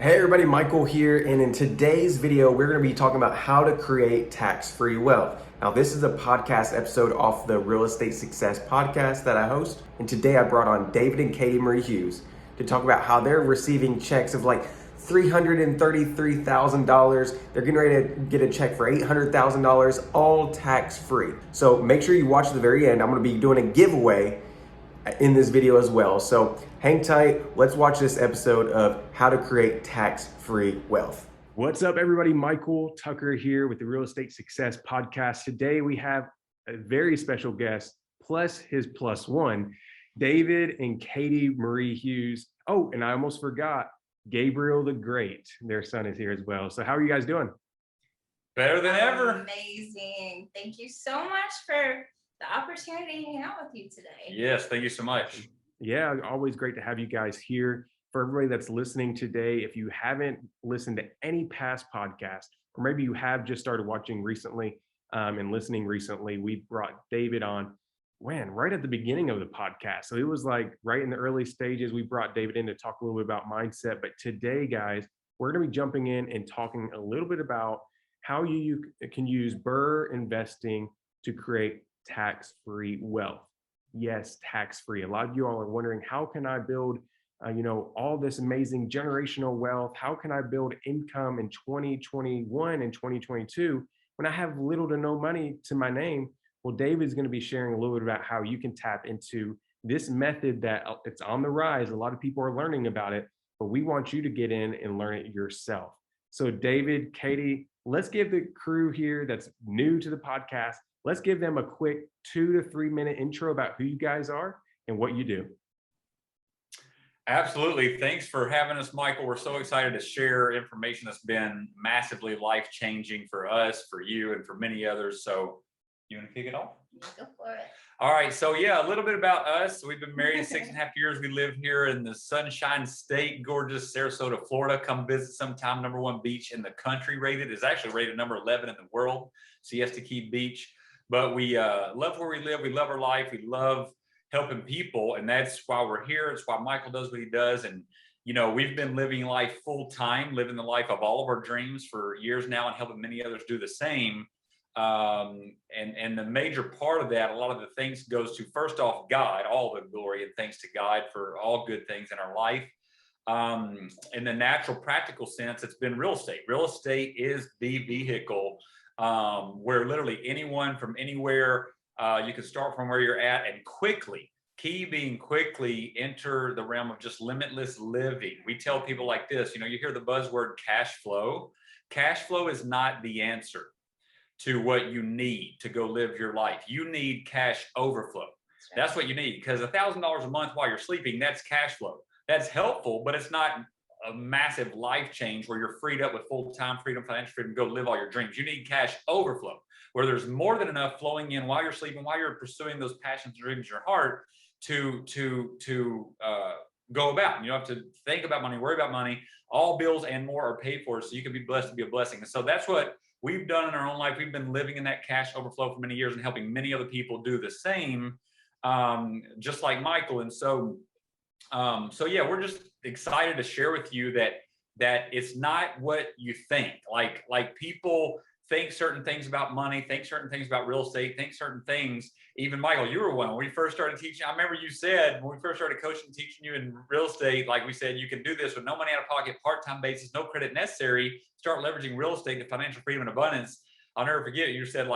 Hey everybody, Michael here, and in today's video, we're going to be talking about how to create tax-free wealth. Now, this is a podcast episode off the Real Estate Success podcast that I host, and today I brought on David and Katie Marie Hughes to talk about how they're receiving checks of like $333,000. They're getting ready to get a check for $800,000, all tax-free. So make sure you watch to the very end. I'm going to be doing a giveaway in this video as well. So hang tight. Let's watch this episode of how to create tax-free wealth. What's up, everybody? Michael Tucker here with the Real Estate Success Podcast. Today we have a very special guest, plus his plus one, David and Katie Marie Hughes. Oh, and I almost forgot, Gabriel the Great. Their son is here as well. So how are you guys doing? Better than ever. Amazing. Thank you so much for the opportunity to hang out with you today. Yes, thank you so much. Yeah, always great to have you guys here. For everybody that's listening today, if you haven't listened to any past podcast, or maybe you have just started watching recently and listening recently, we brought David on, right at the beginning of the podcast. So it was like right in the early stages, we brought David in to talk a little bit about mindset. But today, guys, we're going to be jumping in and talking a little bit about how you can use BRRRR investing to create tax-free wealth. Yes, tax-free. A lot of you all are wondering, how can I build, all this amazing generational wealth? How can I build income in 2021 and 2022 when I have little to no money to my name? Well, David's going to be sharing a little bit about how you can tap into this method that it's on the rise. A lot of people are learning about it, but we want you to get in and learn it yourself. So David, Katie, let's give the crew here that's new to the podcast, let's give them a quick 2 to 3 minute intro about who you guys are and what you do. Absolutely. Thanks for having us, Michael. We're so excited to share information that's been massively life-changing for us, for you, and for many others. So you want to kick it off? Go for it. All right. So yeah, a little bit about us. We've been married 6.5 years. We live here in the Sunshine State, gorgeous Sarasota, Florida. Come visit sometime. #1 beach in the country rated. It's actually rated number 11 in the world. Siesta Key Beach. But we love where we live. We love our life. We love helping people. And that's why we're here. It's why Michael does what he does. And, we've been living life full time, living the life of all of our dreams for years now and helping many others do the same. And the major part of that, a lot of the things goes to, first off, God, all the glory and thanks to God for all good things in our life. In the natural, practical sense, it's been real estate. Real estate is the vehicle where literally anyone from anywhere, you can start from where you're at and quickly enter the realm of just limitless living. We tell people like this, you hear the buzzword cash flow. Cash flow is not the answer to what you need to go live your life. You need cash overflow. That's what you need, because $1,000 a month while you're sleeping, that's cash flow. That's helpful, but it's not a massive life change where you're freed up with full-time freedom, financial freedom, go live all your dreams. You need cash overflow, where there's more than enough flowing in while you're sleeping, while you're pursuing those passions and dreams in your heart to go about. You don't have to think about money, worry about money. All bills and more are paid for, so you can be blessed to be a blessing. And so that's what we've done in our own life. We've been living in that cash overflow for many years and helping many other people do the same, just like Michael. And so yeah, we're just excited to share with you that it's not what you think. Like people think certain things about money, think certain things about real estate, think certain things. Even Michael, you were one when we first started teaching. I remember you said when we first started coaching and teaching you in real estate, like we said, you can do this with no money out of pocket, part-time basis, no credit necessary. Start leveraging real estate to financial freedom and abundance. I'll never forget, you said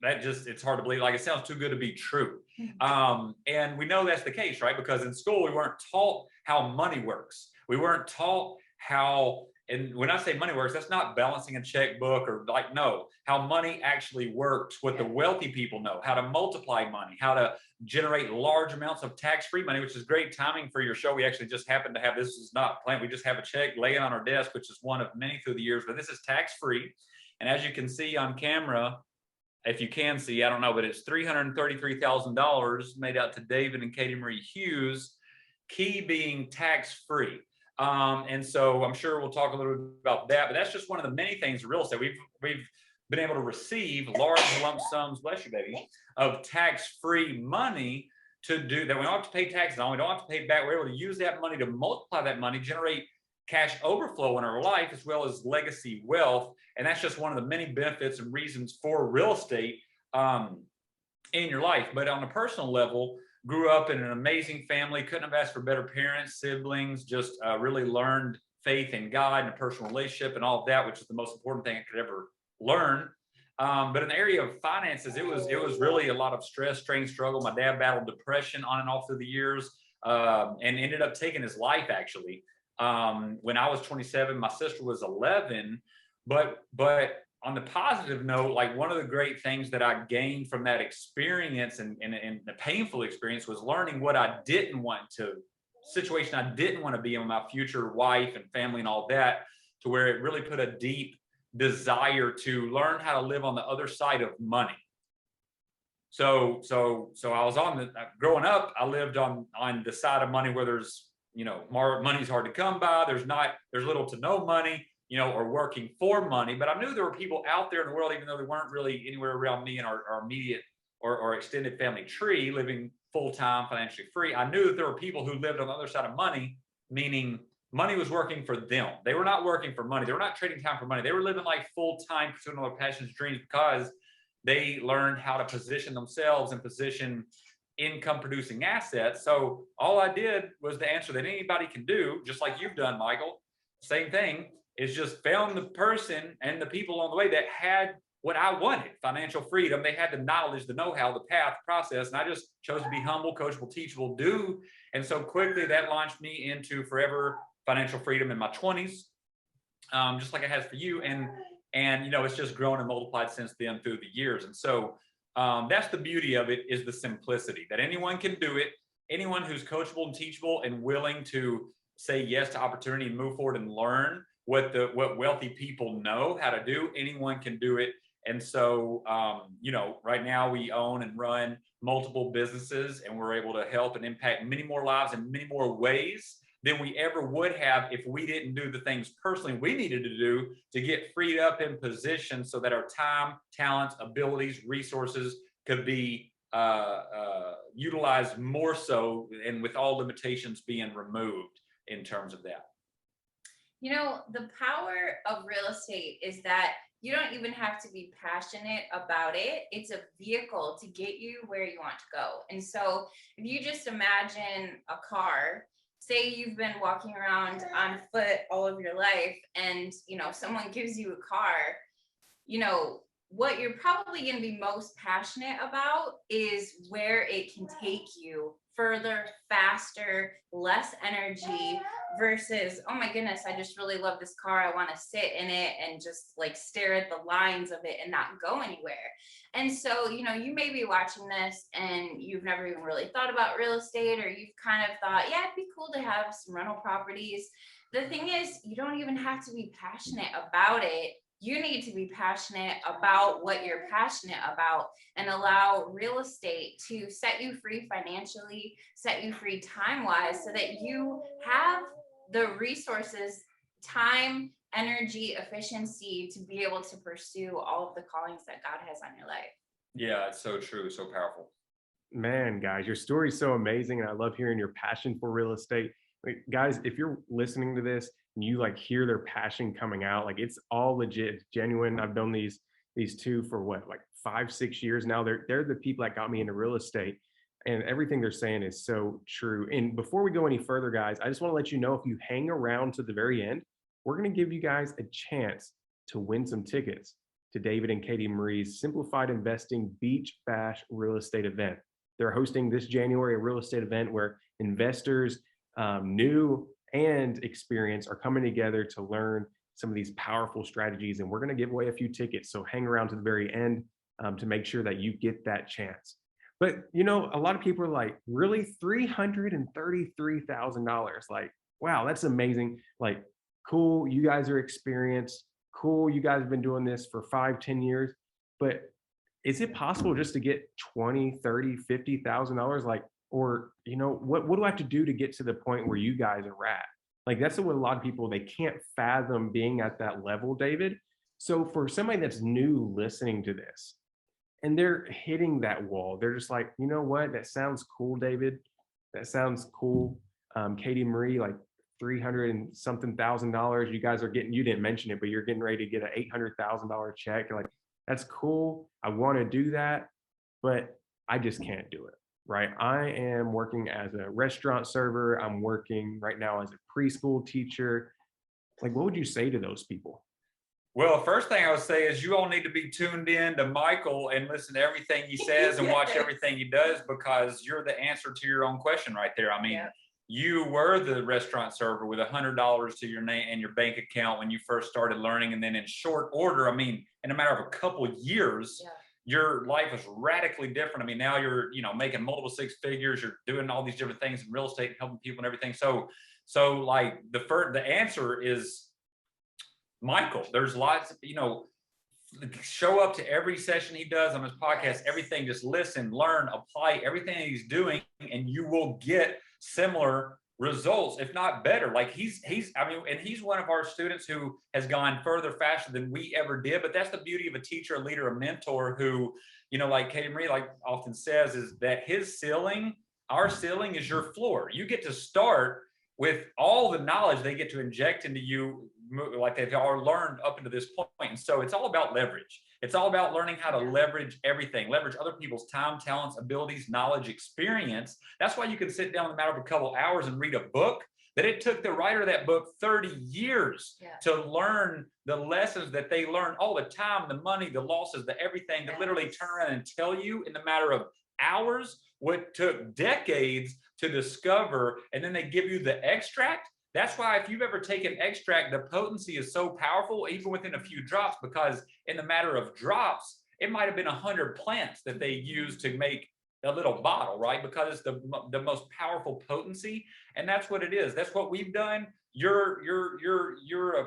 it's hard to believe. Like, it sounds too good to be true. And we know that's the case, right? Because in school, we weren't taught how money works. We weren't taught how, and when I say money works, that's not balancing a checkbook or no, how money actually works, what the wealthy people know, how to multiply money, how to generate large amounts of tax-free money, which is great timing for your show. We actually just happen to have, this is not planned. We just have a check laying on our desk, which is one of many through the years, but this is tax-free. And as you can see on camera, if you can see, I don't know, but it's $333,000 made out to David and Katie Marie Hughes, key being tax-free. And so I'm sure we'll talk a little bit about that, but that's just one of the many things in real estate. We've been able to receive large lump sums, bless you, baby, of tax-free money to do that. We don't have to pay taxes on, we don't have to pay back. We're able to use that money to multiply that money, generate cash overflow in our life, as well as legacy wealth. And that's just one of the many benefits and reasons for real estate in your life. But on a personal level, grew up in an amazing family, couldn't have asked for better parents, siblings, just really learned faith in God and a personal relationship and all of that, which is the most important thing I could ever learn. But in the area of finances, it was really a lot of stress, strain, struggle. My dad battled depression on and off through the years, and ended up taking his life actually. When I was 27, my sister was 11. But on the positive note, like one of the great things that I gained from that experience and the painful experience was learning what I didn't want to, situation I didn't want to be in with my future wife and family and all that, to where it really put a deep desire to learn how to live on the other side of money. So I was growing up, I lived on the side of money where there's, money's hard to come by. There's little to no money, or working for money. But I knew there were people out there in the world, even though they weren't really anywhere around me and our immediate or extended family tree, living full-time, financially free. I knew that there were people who lived on the other side of money, meaning money was working for them. They were not working for money. They were not trading time for money. They were living life full-time, pursuing all their passions, dreams, because they learned how to position themselves and position income producing assets. So all I did was the answer that anybody can do, just like you've done, Michael. Same thing, is just found the person and the people on the way that had what I wanted: financial freedom. They had the knowledge, the know-how, the path, process, and I just chose to be humble, coachable, teachable, do. And so quickly that launched me into forever financial freedom in my 20s, just like it has for you. And it's just grown and multiplied since then through the years. And so that's the beauty of it, is the simplicity that anyone can do it. Anyone who's coachable and teachable and willing to say yes to opportunity and move forward and learn what wealthy people know how to do, anyone can do it. And so, right now we own and run multiple businesses, and we're able to help and impact many more lives in many more ways than we ever would have if we didn't do the things personally we needed to do to get freed up in position so that our time, talents, abilities, resources could be utilized more so, and with all limitations being removed in terms of that. The power of real estate is that you don't even have to be passionate about it. It's a vehicle to get you where you want to go. And so if you just imagine a car, say you've been walking around on foot all of your life, and someone gives you a car, what you're probably going to be most passionate about is where it can take you further, faster, less energy, versus, oh my goodness, I just really love this car. I want to sit in it and just stare at the lines of it and not go anywhere. And so, you may be watching this and you've never even really thought about real estate, or you've kind of thought, yeah, it'd be cool to have some rental properties. The thing is, you don't even have to be passionate about it. You need to be passionate about what you're passionate about, and allow real estate to set you free financially, set you free time-wise, so that you have the resources, time, energy, efficiency to be able to pursue all of the callings that God has on your life. Yeah, it's so true, so powerful. Man, guys, your story is so amazing, and I love hearing your passion for real estate. Guys, if you're listening to this and you hear their passion coming out, it's all legit, genuine. I've known these two for 5-6 years now. They're the people that got me into real estate, and everything they're saying is so true. And before we go any further, guys, I just want to let you know, if you hang around to the very end, we're going to give you guys a chance to win some tickets to David and Katie Marie's Simplified Investing Beach Bash real estate event. They're hosting this January a real estate event where investors, new and experienced, are coming together to learn some of these powerful strategies, and we're going to give away a few tickets. So hang around to the very end to make sure that you get that chance. But a lot of people are like, really, $333,000? Wow, that's amazing. Cool, you guys are experienced. Cool, you guys have been doing this for 5-10 years. But is it possible just to get $20,000, $30,000, $50,000? Or, what do I have to do to get to the point where you guys are at? That's what a lot of people, they can't fathom being at that level, David. So for somebody that's new listening to this and they're hitting that wall, they're just like, you know what? That sounds cool, David. That sounds cool. Katie Marie, $300 and something thousand. You guys are getting, you didn't mention it, but you're getting ready to get an $800,000 check. You're like, that's cool. I want to do that, but I just can't do it. Right. I am working as a restaurant server. I'm working right now as a preschool teacher. Like, what would you say to those people? Well, first thing I would say is you all need to be tuned in to Michael and listen to everything he says and watch everything he does, because you're the answer to your own question right there. I mean, you were the restaurant server with $100 to your name and your bank account when you first started learning. And then in short order, I mean, in a matter of a couple of years, your life is radically different. I mean, now you're, making multiple six figures, you're doing all these different things in real estate and helping people and everything. So like the answer is Michael. There's lots of, show up to every session he does on his podcast, everything, just listen, learn, apply everything he's doing, and you will get similar results, if not better. Like he's and he's one of our students who has gone further faster than we ever did. But that's the beauty of a teacher, a leader, a mentor who, like Katie Marie like often says, is that his ceiling, our ceiling is your floor. You get to start with all the knowledge they get to inject into you, like they've all learned up into this point. And so it's all about leverage. It's all about learning how to leverage everything, leverage other people's time, talents, abilities, knowledge, experience. That's why you can sit down in a matter of a couple hours and read a book that it took the writer of that book 30 years to learn the lessons that they learn all the time, the money, the losses, the everything, to literally turn around and tell you in the matter of hours what took decades to discover. And then they give you the extract. That's why if you've ever taken extract, the potency is so powerful, even within a few drops, because in the matter of drops, it might have been 100 plants that they used to make a little bottle, right? Because it's the most powerful potency. And that's what it is. That's what we've done. You're a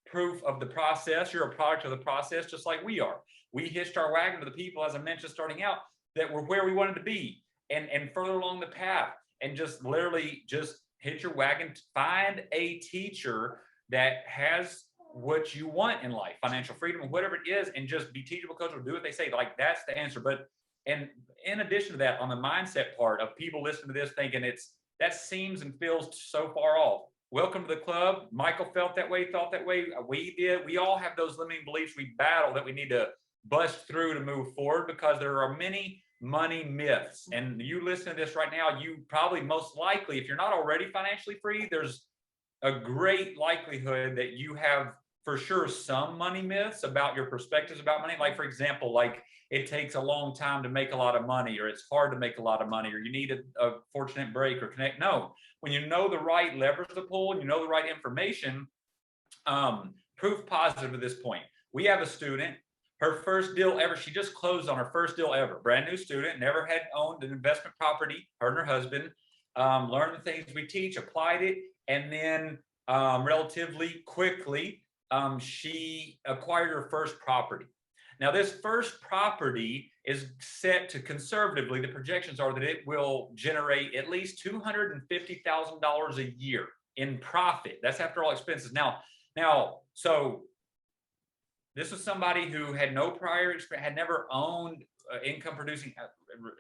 proof of the process. You're a product of the process, just like we are. We hitched our wagon to the people, as I mentioned, starting out, that were where we wanted to be and further along the path, and just literally just hitch your wagon, find a teacher that has what you want in life, financial freedom or whatever it is, and just be teachable, coachable, do what they say. Like, that's the answer. But, and in addition to that, on the mindset part of people listening to this thinking that seems and feels so far off. Welcome to the club. Michael felt that way, thought that way. We did. We all have those limiting beliefs we battle that we need to bust through to move forward, because there are many money myths. And you listen to this right now, you probably most likely, if you're not already financially free, there's a great likelihood that you have for sure some money myths about your perspectives about money. Like, for example, like it takes a long time to make a lot of money, or it's hard to make a lot of money, or you need a fortunate break or connect. No, when you know the right levers to pull and you know the right information, proof positive to this point. We have a student, her first deal ever, she just closed on her first deal ever, brand new student, never had owned an investment property, her and her husband, learned the things we teach, applied it, and then relatively quickly, she acquired her first property. Now, this first property is set to, conservatively, the projections are that it will generate at least $250,000 a year in profit. That's after all expenses. Now, so this was somebody who had no prior experience, had never owned income producing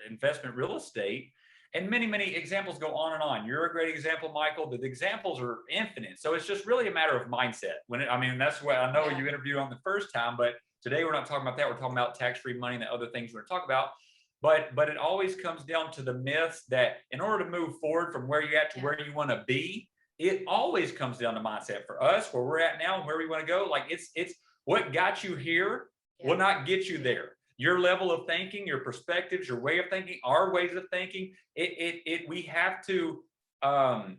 investment real estate. And many, many examples go on and on. You're a great example, Michael. The examples are infinite. So it's just really a matter of mindset. That's what I know you interviewed on the first time, but today we're not talking about that. We're talking about tax-free money and the other things we're going to talk about. But it always comes down to the myths that in order to move forward from where you're at to where you want to be, it always comes down to mindset. For us, where we're at now and where we want to go, like it's what got you here will not get you there. Your level of thinking, your perspectives, your way of thinking, our ways of thinking, we have to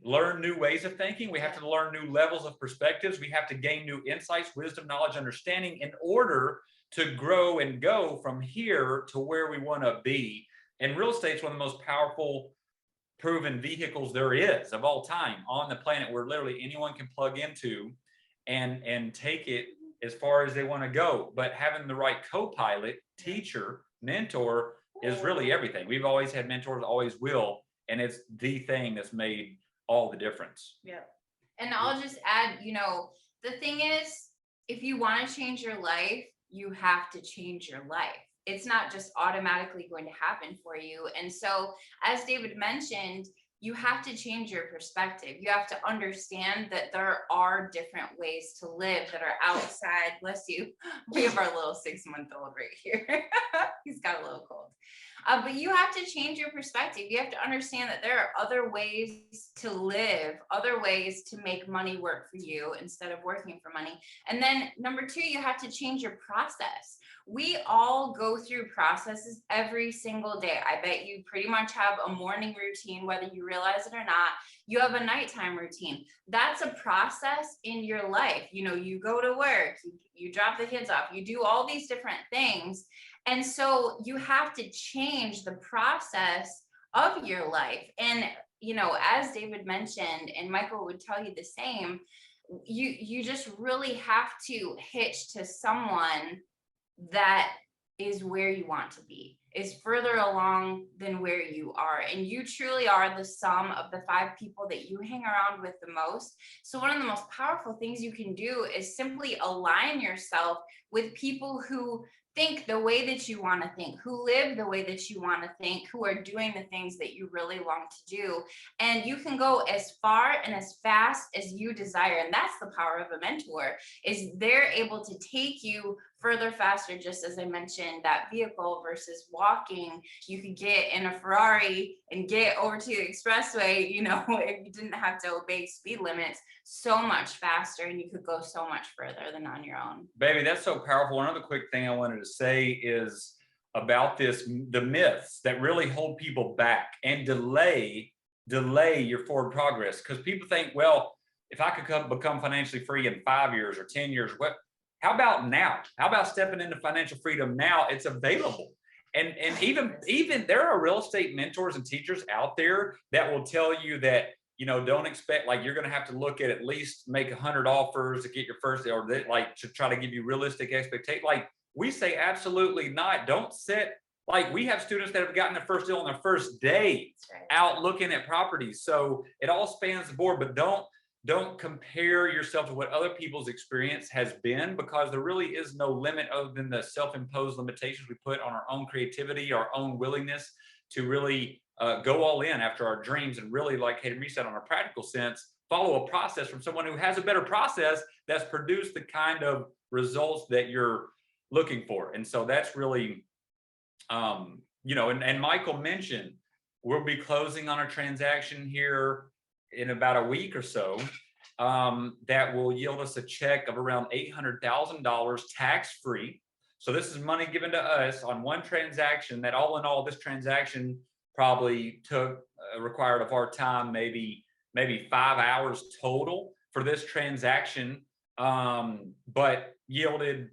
learn new ways of thinking. We have to learn new levels of perspectives. We have to gain new insights, wisdom, knowledge, understanding in order to grow and go from here to where we want to be. And real estate is one of the most powerful proven vehicles there is of all time on the planet, where literally anyone can plug into and take it as far as they want to go. But having the right co-pilot, teacher, mentor is really everything. We've always had mentors, always will, and it's the thing that's made all the difference. Yeah. And I'll just add, the thing is, if you want to change your life, you have to change your life. It's not just automatically going to happen for you. And so, as David mentioned, you have to change your perspective. You have to understand that there are different ways to live that are outside. Bless you. We have our little 6-month-old right here. He's got a little cold. But you have to change your perspective. You have to understand that there are other ways to live, other ways to make money work for you instead of working for money. And then number 2, you have to change your process. We all go through processes every single day. I bet you pretty much have a morning routine, whether you realize it or not. You have a nighttime routine. That's a process in your life. You know, you go to work, you drop the kids off, you do all these different things. And so you have to change the process of your life. And, you know, as David mentioned, and Michael would tell you the same, you just really have to hitch to someone that is where you want to be, is further along than where you are. And you truly are the sum of the 5 people that you hang around with the most. So one of the most powerful things you can do is simply align yourself with people who think the way that you want to think, who live the way that you want to think, who are doing the things that you really long to do. And you can go as far and as fast as you desire. And that's the power of a mentor, is they're able to take you further faster. Just as I mentioned, that vehicle versus walking, you could get in a Ferrari and get over to the expressway, you know, if you didn't have to obey speed limits, so much faster, and you could go so much further than on your own. Baby, that's so powerful. One other quick thing I wanted to say is about this, the myths that really hold people back and delay your forward progress. Because people think, well, if I could become financially free in 5 years or 10 years, how about now? How about stepping into financial freedom now? It's available. And even there are real estate mentors and teachers out there that will tell you that, you know, don't expect, like, you're going to have to look at least make 100 offers to get your first, or like to try to give you realistic expectations. Like, we say absolutely not. Don't set, like, we have students that have gotten their first deal on their first day out looking at properties. So it all spans the board, but don't compare yourself to what other people's experience has been, because there really is no limit other than the self-imposed limitations we put on our own creativity, our own willingness to really go all in after our dreams, and really, like Katie Marie said, on a practical sense, follow a process from someone who has a better process that's produced the kind of results that you're looking for. And so that's really, you know, and Michael mentioned, we'll be closing on a transaction here in about a week or so that will yield us a check of around $800,000 tax-free. So this is money given to us on one transaction that, all in all, this transaction probably required of our time maybe 5 hours total for this transaction, but yielded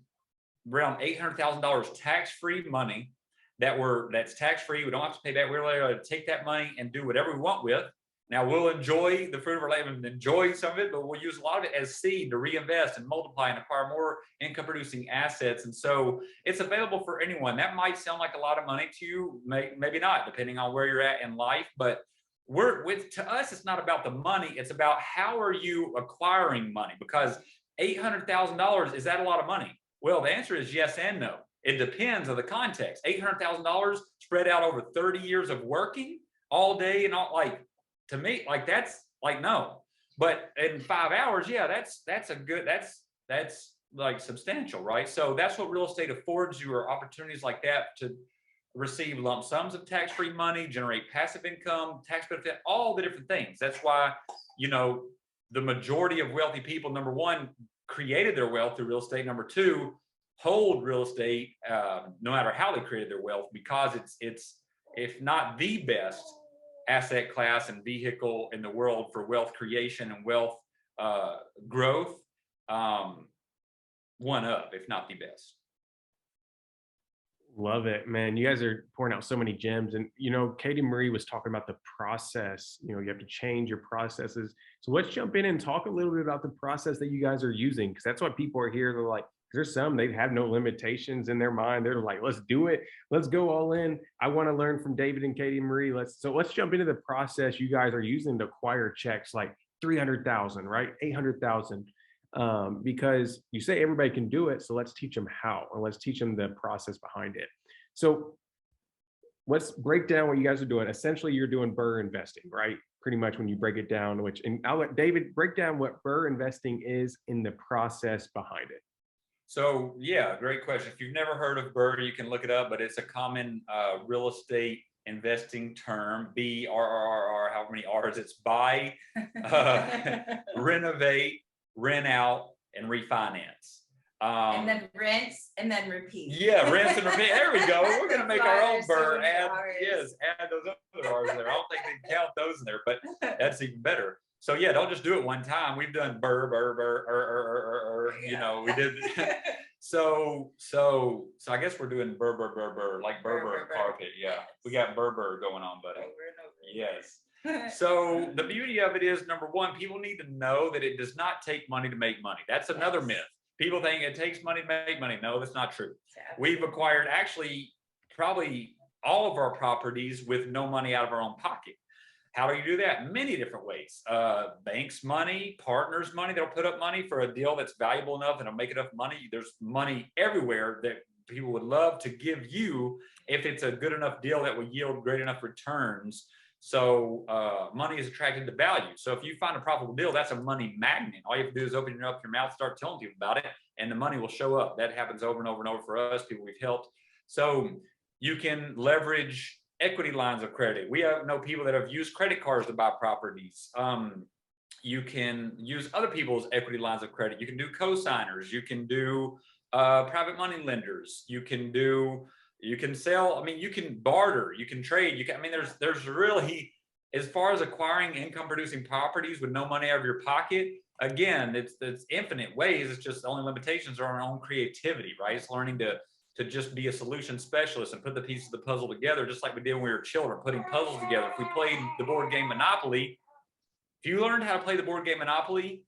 around $800,000 tax-free money that's tax-free. We don't have to pay back. We're able to take that money and do whatever we want with. Now, we'll enjoy the fruit of our labor and enjoy some of it, but we'll use a lot of it as seed to reinvest and multiply and acquire more income producing assets. And so it's available for anyone. That might sound like a lot of money to you, maybe not, depending on where you're at in life. But to us, it's not about the money. It's about how are you acquiring money? Because $800,000, is that a lot of money? Well, the answer is yes and no. It depends on the context. $800,000 spread out over 30 years of working all day and all, like, to me, like, that's like, no. But in 5 hours, yeah, that's like substantial, right? So that's what real estate affords you, are opportunities like that to receive lump sums of tax-free money, generate passive income, tax benefit, all the different things. That's why, you know, the majority of wealthy people, number one, created their wealth through real estate. Number two, hold real estate no matter how they created their wealth, because it's if not the best asset class and vehicle in the world for wealth creation and wealth growth, one of, if not the best. Love it, man. You guys are pouring out so many gems. And, you know, Katie Marie was talking about the process. You know, you have to change your processes. So let's jump in and talk a little bit about the process that you guys are using, because that's what people are here. They're like, there's some, they have no limitations in their mind. They're like, let's do it. Let's go all in. I want to learn from David and Katie Marie. Let's jump into the process you guys are using to acquire checks like 300,000, right? 800,000. Because you say everybody can do it. So let's teach them how, and let's teach them the process behind it. So let's break down what you guys are doing. Essentially, you're doing BRRRR investing, right? Pretty much when you break it down, and I'll let David break down what BRRRR investing is in the process behind it. So yeah, great question. If you've never heard of BRRRR, you can look it up, but it's a common real estate investing term, BRRRR, however many R's. It's buy, renovate, rent out, and refinance. And then rinse and then repeat. Yeah, rinse and repeat. There we go. We're going to make our own BRRRR. Add those other R's there. I don't think they count those in there, but that's even better. So yeah, don't just do it one time. We've done BRRRR, BRRRR, you know, we did. So I guess we're doing BRRRR, like BRRRR carpet. Yeah, we got BRRRR going on, buddy. Yes. So the beauty of it is, number one, people need to know that it does not take money to make money. That's another myth. People think it takes money to make money. No, that's not true. We've acquired actually probably all of our properties with no money out of our own pocket. How do you do that? Many different ways. Banks' money, partners' money. They'll put up money for a deal that's valuable enough and it'll make enough money. There's money everywhere that people would love to give you if it's a good enough deal that will yield great enough returns. So money is attracted to value. So if you find a profitable deal, that's a money magnet. All you have to do is open up your mouth, start telling people about it, and the money will show up. That happens over and over and over for us, people we've helped. So you can leverage equity lines of credit. We know people that have used credit cards to buy properties. You can use other people's equity lines of credit. You can do co-signers. You can do private money lenders. You can sell. I mean, you can barter. You can trade. I mean, there's really, as far as acquiring income producing properties with no money out of your pocket, again, it's infinite ways. It's just the only limitations are our own creativity, right? It's learning to just be a solution specialist and put the pieces of the puzzle together, just like we did when we were children, putting puzzles together. If we played the board game Monopoly, if you learned how to play the board game Monopoly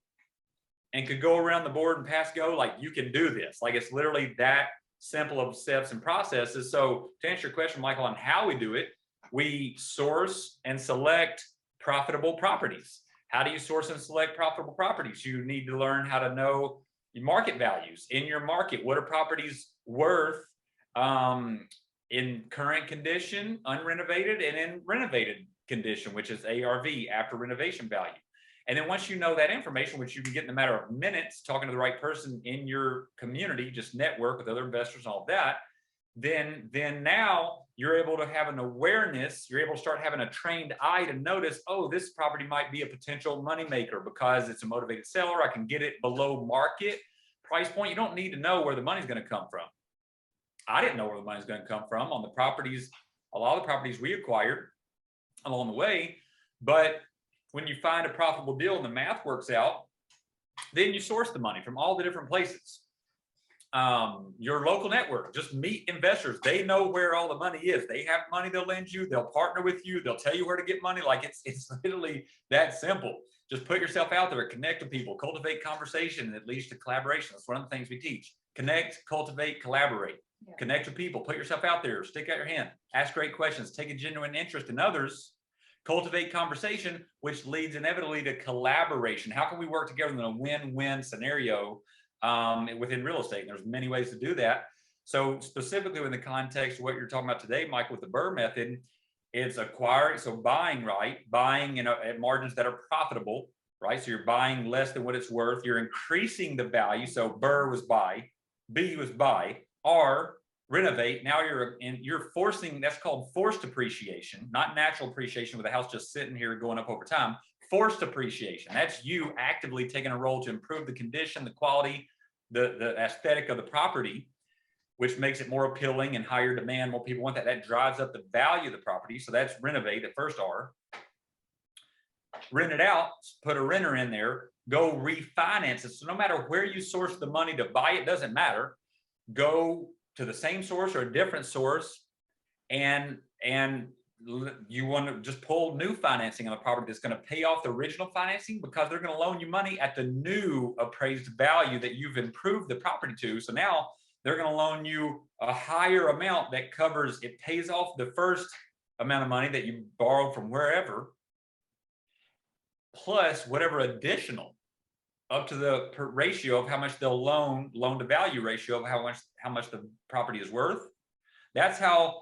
and could go around the board and pass go, like, you can do this. Like, it's literally that simple of steps and processes. So to answer your question, Michael, on how we do it, we source and select profitable properties. How do you source and select profitable properties? You need to learn how to know market values in your market. What are properties worth in current condition, unrenovated, and in renovated condition, which is ARV, after renovation value. And then once you know that information, which you can get in a matter of minutes, talking to the right person in your community, just network with other investors and all that, then now you're able to have an awareness. You're able to start having a trained eye to notice, oh, this property might be a potential moneymaker because it's a motivated seller. I can get it below market price point. You don't need to know where the money's going to come from. I didn't know where the money's going to come from on the properties, a lot of the properties we acquired along the way. But when you find a profitable deal and the math works out, then you source the money from all the different places. Your local network, just meet investors. They know where all the money is. They have money they'll lend you. They'll partner with you. They'll tell you where to get money. Like, it's literally that simple. Just put yourself out there, connect with people, cultivate conversation that leads to collaboration. That's one of the things we teach. Connect, cultivate, collaborate. Yeah. Connect with people, put yourself out there, stick out your hand, ask great questions, take a genuine interest in others, cultivate conversation, which leads inevitably to collaboration. How can we work together in a win-win scenario within real estate? And there's many ways to do that. So specifically in the context of what you're talking about today, Mike, with the BUR method, it's acquiring, so buying right, buying at margins that are profitable, right? So you're buying less than what it's worth. You're increasing the value. So BUR was buy, B was buy, R, renovate. Now you're forcing, that's called forced appreciation, not natural appreciation with the house just sitting here going up over time. Forced appreciation. That's you actively taking a role to improve the condition, the quality, the aesthetic of the property, which makes it more appealing and higher demand. More people want that. That drives up the value of the property. So that's renovate, the first R. Rent it out, put a renter in there, go refinance it. So no matter where you source the money to buy it, doesn't matter. Go to the same source or a different source, and you want to just pull new financing on the property that's going to pay off the original financing, because they're going to loan you money at the new appraised value that you've improved the property to. So now they're going to loan you a higher amount that covers, it pays off the first amount of money that you borrowed from wherever, plus whatever additional, up to the ratio of how much they'll loan to value ratio of how much the property is worth. That's how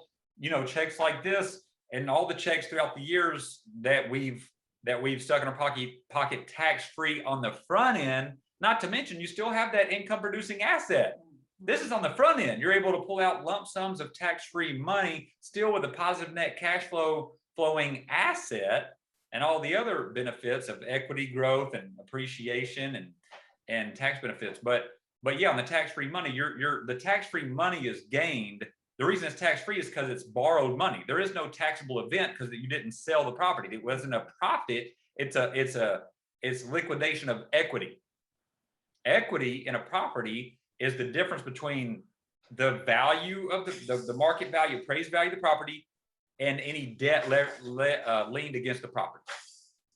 checks like this and all the checks throughout the years that we've stuck in our pocket tax-free on the front end, not to mention you still have that income producing asset. This is on the front end. You're able to pull out lump sums of tax-free money, still with a positive net cash flowing asset, and all the other benefits of equity growth and appreciation and tax benefits. But yeah, on the tax-free money, the tax-free money is gained. The reason it's tax-free is because it's borrowed money. There is no taxable event because you didn't sell the property. It wasn't a profit. It's liquidation of equity. Equity in a property is the difference between the value of the market value, appraised value of the property, and any debt leaned against the property.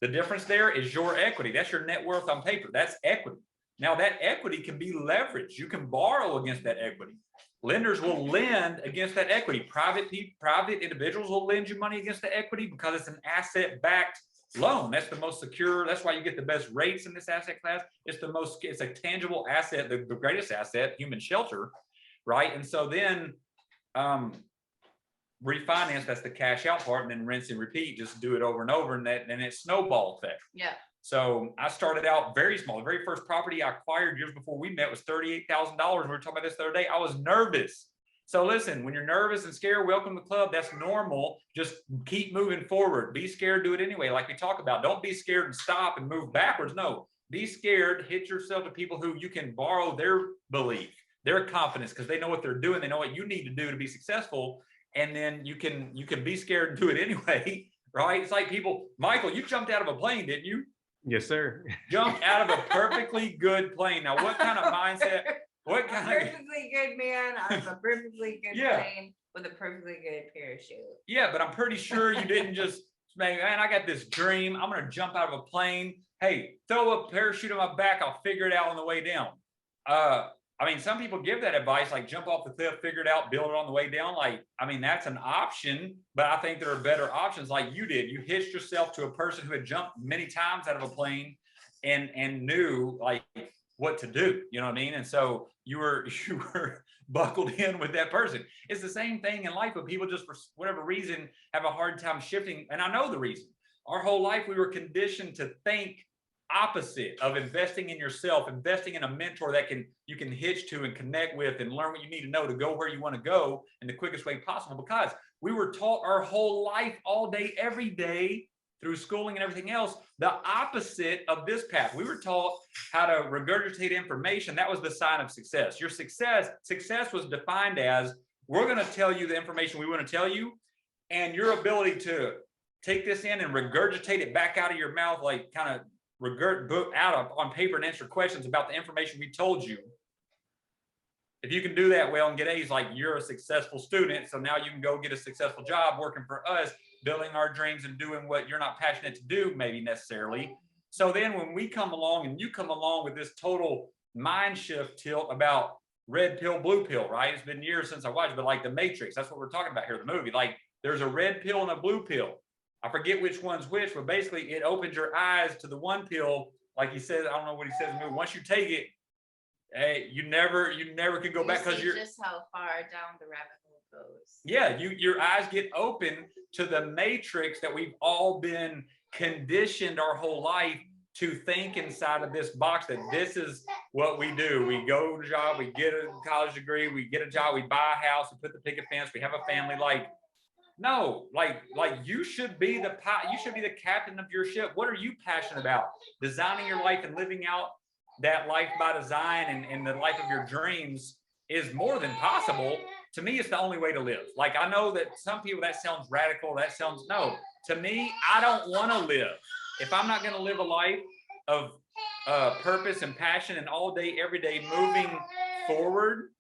The difference there is your equity. That's your net worth on paper. That's equity. Now that equity can be leveraged. You can borrow against that equity. Lenders will lend against that equity. Private individuals will lend you money against the equity because it's an asset-backed loan. That's the most secure. That's why you get the best rates in this asset class. It's a tangible asset, the greatest asset, human shelter, right? And so then refinance, that's the cash out part, and then rinse and repeat, just do it over and over, and it's snowball effect. Yeah. So I started out very small. The very first property I acquired years before we met was $38,000. We were talking about this the other day. I was nervous. So listen, when you're nervous and scared, welcome to the club. That's normal. Just keep moving forward. Be scared, do it anyway, like we talk about. Don't be scared and stop and move backwards. No, be scared, hit yourself to people who you can borrow their belief, their confidence, because they know what they're doing. They know what you need to do to be successful. And then you can be scared and do it anyway, right? It's like people, Michael, you jumped out of a plane, didn't you? Yes, sir. Jumped out of a perfectly good plane. Now, what kind of mindset? What kind of perfectly good man on a perfectly good plane with a perfectly good parachute? Yeah, but I'm pretty sure you didn't just, man, I got this dream. I'm going to jump out of a plane. Hey, throw a parachute on my back. I'll figure it out on the way down. I mean, some people give that advice, like jump off the cliff, figure it out, build it on the way down. Like, I mean, that's an option, but I think there are better options like you did. You hitched yourself to a person who had jumped many times out of a plane and knew like what to do, you know what I mean? And so you were buckled in with that person. It's the same thing in life, but people just for whatever reason have a hard time shifting. And I know the reason. Our whole life we were conditioned to think opposite of investing in yourself, investing in a mentor that you can hitch to and connect with and learn what you need to know to go where you want to go in the quickest way possible, because we were taught our whole life, all day, every day, through schooling and everything else, the opposite of this path. We were taught how to regurgitate information. That was the sign of success. Your success was defined as, we're going to tell you the information we want to tell you, and your ability to take this in and regurgitate it back out of your mouth, like kind of out on paper and answer questions about the information we told you. If you can do that well and get A's, like you're a successful student. So now you can go get a successful job working for us, building our dreams and doing what you're not passionate to do, maybe necessarily. So then when we come along and you come along with this total mind shift tilt about red pill, blue pill, right? It's been years since I watched, but like the Matrix, that's what we're talking about here, the movie. Like there's a red pill and a blue pill. I forget which one's which, but basically it opens your eyes to the one pill. Like he says, I don't know what he says in the movie. Once you take it, hey, you never can go back, because you're just how far down the rabbit hole goes. Yeah, your eyes get open to the matrix that we've all been conditioned our whole life to think inside of this box, that this is what we do. We go to a job, we get a college degree, we get a job, we buy a house, we put the picket fence, we have a family. Like, no, like you should be the captain of your ship. What are you passionate about? Designing your life and living out that life by design and the life of your dreams is more than possible. To me, it's the only way to live. Like, I know that some people, that sounds radical. No, to me, I don't want to live. If I'm not going to live a life of purpose and passion and all day, every day moving forward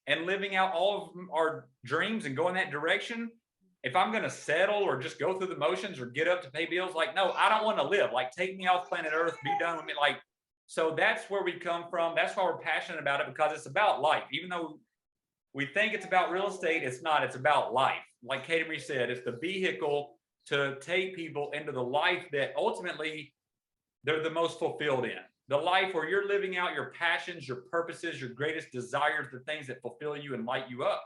and living out all of our dreams and go in that direction, if I'm going to settle or just go through the motions or get up to pay bills, like, no, I don't want to live. Like, take me off planet Earth, be done with me. Like, so that's where we come from. That's why we're passionate about it, because it's about life. Even though we think it's about real estate, it's not. It's about life. Like Katie Marie said, it's the vehicle to take people into the life that ultimately they're the most fulfilled in. The life where you're living out your passions, your purposes, your greatest desires, the things that fulfill you and light you up.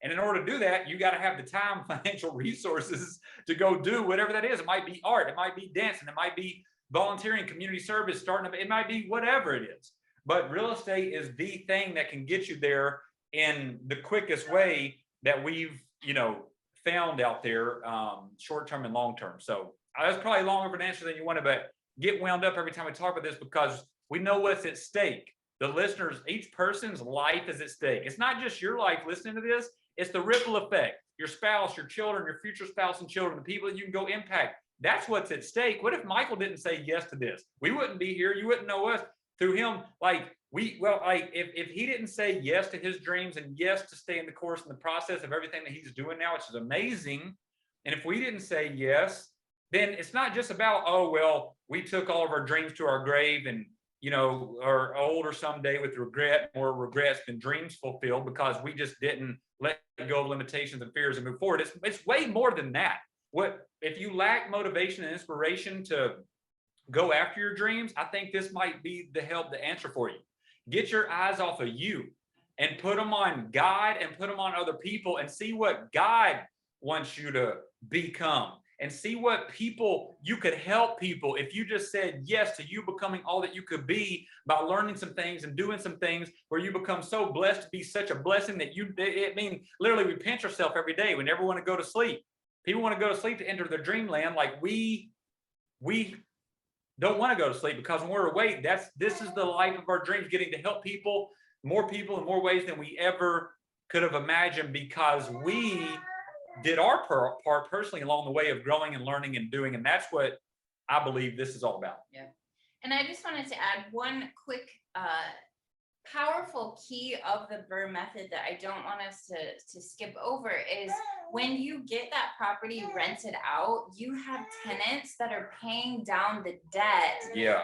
And in order to do that, you got to have the time, financial resources to go do whatever that is. It might be art, it might be dancing, it might be volunteering, community service, it might be whatever it is. But real estate is the thing that can get you there in the quickest way that we've, found out there, short-term and long-term. So that's probably longer of an answer than you wanted, but get wound up every time we talk about this because we know what's at stake. The listeners, each person's life is at stake. It's not just your life listening to this, it's the ripple effect. Your spouse, your children, your future spouse and children, the people that you can go impact. That's what's at stake. What if Michael didn't say yes to this? We wouldn't be here. You wouldn't know us. Through him, if he didn't say yes to his dreams and yes to stay in the course and the process of everything that he's doing now, which is amazing. And if we didn't say yes, then it's not just about, oh, well, we took all of our dreams to our grave and, are older someday with regret, more regrets than dreams fulfilled because we just didn't let go of limitations and fears and move forward. It's way more than that. What if you lack motivation and inspiration to go after your dreams? I think this might be the answer for you. Get your eyes off of you and put them on God and put them on other people and see what God wants you to become and see what people you could help people if you just said yes to you becoming all that you could be by learning some things and doing some things where you become so blessed to be such a blessing that literally we pinch ourselves every day. We never want to go to sleep. People want to go to sleep to enter their dreamland. Like we don't want to go to sleep because when we're awake, this is the life of our dreams, getting to help people in more ways than we ever could have imagined because we did our part personally along the way of growing and learning and doing. And that's what I believe this is all about. Yeah. And I just wanted to add one quick powerful key of the BRRRR method that I don't want us to skip over is when you get that property rented out, you have tenants that are paying down the debt